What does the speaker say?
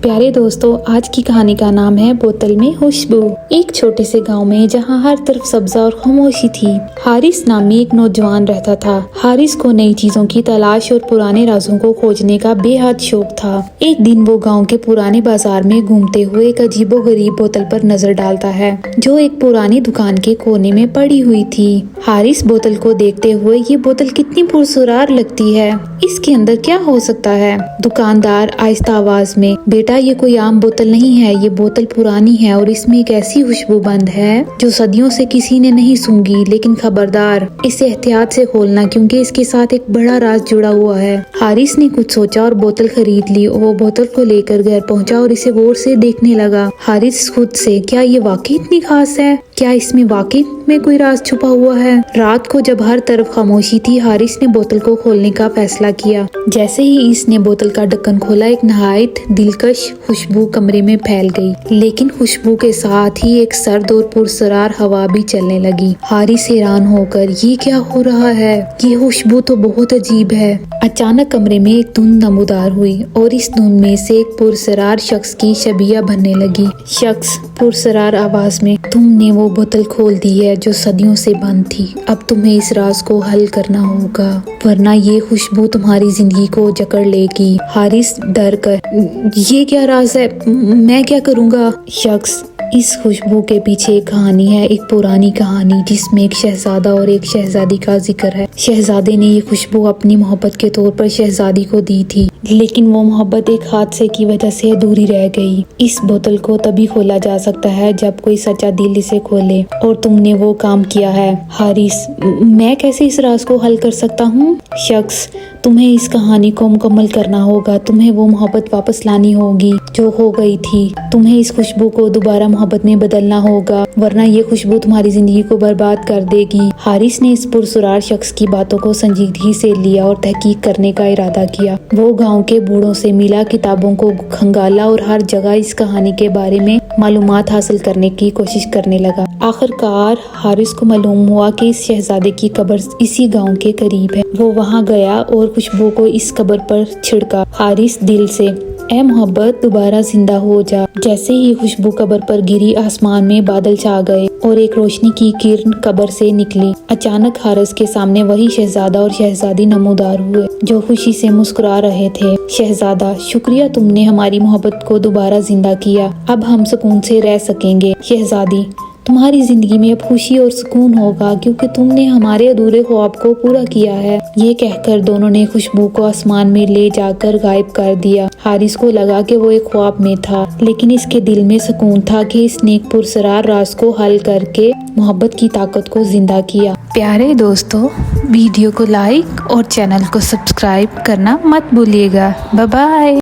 प्यारे दोस्तों, आज की कहानी का नाम है बोतल में खुशबू। एक छोटे से गांव में जहां हर तरफ सब्जा और खामोशी थी, हारिस नामी एक नौजवान रहता था। हारिस को नई चीजों की तलाश और पुराने राजों को खोजने का बेहद शौक था। एक दिन वो गांव के पुराने बाजार में घूमते हुए एक अजीबोगरीब बोतल पर नजर डालता है, जो एक पुरानी दुकान के कोने में पड़ी हुई थी। हारिस बोतल को देखते हुए, ये बोतल कितनी पुरसुरार लगती है, इसके अंदर क्या हो सकता है? दुकानदार आहिस्ता आवाज में, बेटा ये कोई आम बोतल नहीं है, ये बोतल पुरानी है और इसमें एक ऐसी खुशबू बंद है जो सदियों से किसी ने नहीं सूंघी। लेकिन खबरदार, इसे एहतियात से खोलना, क्योंकि इसके साथ एक बड़ा राज जुड़ा हुआ है। हारिस ने कुछ सोचा और बोतल खरीद ली। वो बोतल को लेकर घर पहुंचा और इसे गौर से देखने लगा। हारिस खुद से, क्या ये वाकई इतनी खास है? क्या इसमें वाकई में कोई राज छुपा हुआ है? रात को जब हर तरफ खामोशी थी, हारिस ने बोतल को खोलने का फैसला किया। जैसे ही इसने बोतल का ढक्कन खोला, एक नहायत दिलकश खुशबू कमरे में फैल गई। लेकिन खुशबू के साथ ही एक सर्द और पुरसरार हवा भी चलने लगी। हारिस हैरान होकर, ये क्या हो रहा है? ये खुशबू तो बहुत अजीब है। अचानक कमरे में एक धुंध नमूदार हुई और इस धुंध में से एक पुरसरार शख्स की छबिया बनने लगी। शख्स पुरसरार आवाज में, तुमने वो बोतल खोल दी है जो सदियों से बंद थी। अब तुम्हें इस राज को हल करना होगा, वरना ये खुशबू तुम्हारी जिंदगी को जकड़ लेगी। हारिस डर कर, ये क्या राज है? मैं क्या करूँगा? शख्स, इस खुशबू के पीछे एक कहानी है, एक पुरानी कहानी जिसमें एक शहजादा और एक शहजादी का जिक्र है। शहजादे ने ये खुशबू अपनी मोहब्बत के तौर पर शहजादी को दी थी, लेकिन वो मोहब्बत एक हादसे की वजह से अधूरी रह गई। इस बोतल को तभी खोला जा सकता है जब कोई सच्चा दिल इसे खोले, और तुमने वो काम किया है। हारिस, मैं कैसे इस राज को हल कर सकता हूँ? शख्स, तुम्हें इस कहानी को मुकम्मल करना होगा। तुम्हें वो मोहब्बत वापस लानी होगी जो हो गई थी। तुम्हें इस खुशबू को दोबारा मोहब्बत में बदलना होगा, वरना ये खुशबू तुम्हारी जिंदगी को बर्बाद कर देगी। हारिस ने इस पुरसुरार शख्स की बातों को संजीदगी से लिया और तहकीक करने का इरादा किया। वो गांव के बूढ़ों से मिला, किताबों को खंगाला और हर जगह इस कहानी के बारे में मालूमात हासिल करने की कोशिश करने लगा। आखिरकार हारिस को मालूम हुआ कि इस शहजादे की कब्र इसी गांव के करीब है। वो वहां गया और खुशबू को इस कब्र पर छिड़का। हारिस दिल से, ए मोहब्बत दोबारा जिंदा हो जा। जैसे ही खुशबू कब्र पर गिरी, आसमान में बादल छा गए और एक रोशनी की किरण कब्र से निकली। अचानक हारिस के सामने वही शहजादा और शहजादी नमूदार हुए जो खुशी से मुस्कुरा रहे थे। शहजादा, शुक्रिया, तुमने हमारी मोहब्बत को दोबारा जिंदा किया। अब हम सुकून से रह सकेंगे। शहजादी, तुम्हारी जिंदगी में अब खुशी और सुकून होगा, क्योंकि तुमने हमारे अधूरे ख्वाब को पूरा किया है। ये कहकर दोनों ने खुशबू को आसमान में ले जाकर गायब कर दिया। हारिस को लगा कि वो एक ख्वाब में था, लेकिन इसके दिल में सुकून था कि इसने एक पुरसरार राज को हल करके मोहब्बत की ताकत को जिंदा किया। प्यारे दोस्तों, वीडियो को लाइक और चैनल को सब्सक्राइब करना मत भूलिएगा। Bye bye.